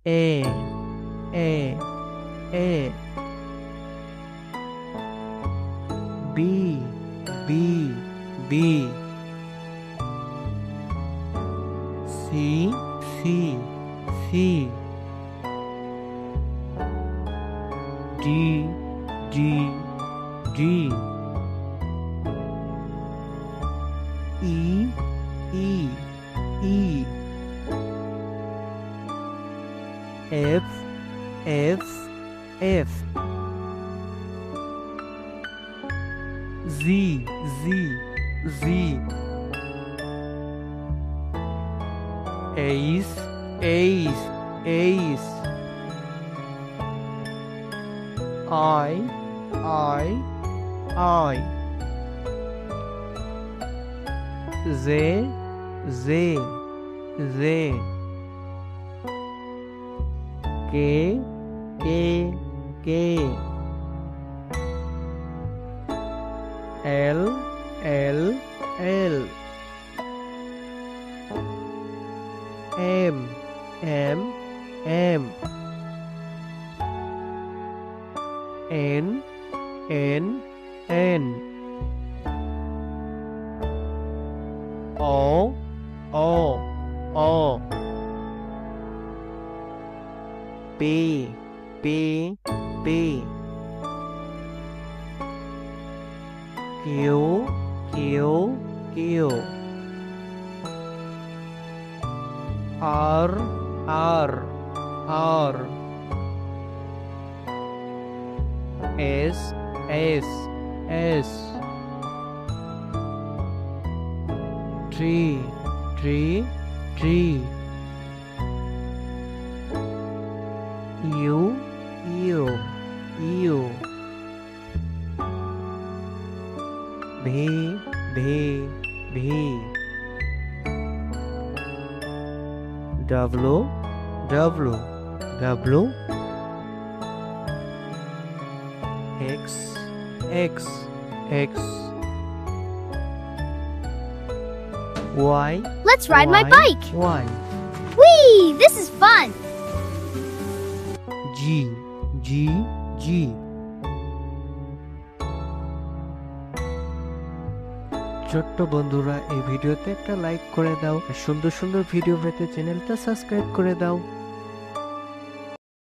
A A A B B B C C C D D D E E E F F F Z Z Z Ace Ace Ace I Z Z Z K K K L L L M M M N N N O O O P P P Q Q Q R R R S S S T T T U U U V V V W W W X X X Y Let's ride my Y, bike. Y Whee! This is fun. G G G ছোট্ট বন্ধুরা এই ভিডিওতে একটা like করে দাও আর সুন্দর সুন্দর video পেতে চ্যানেলটা সাবস্ক্রাইব করে দাও।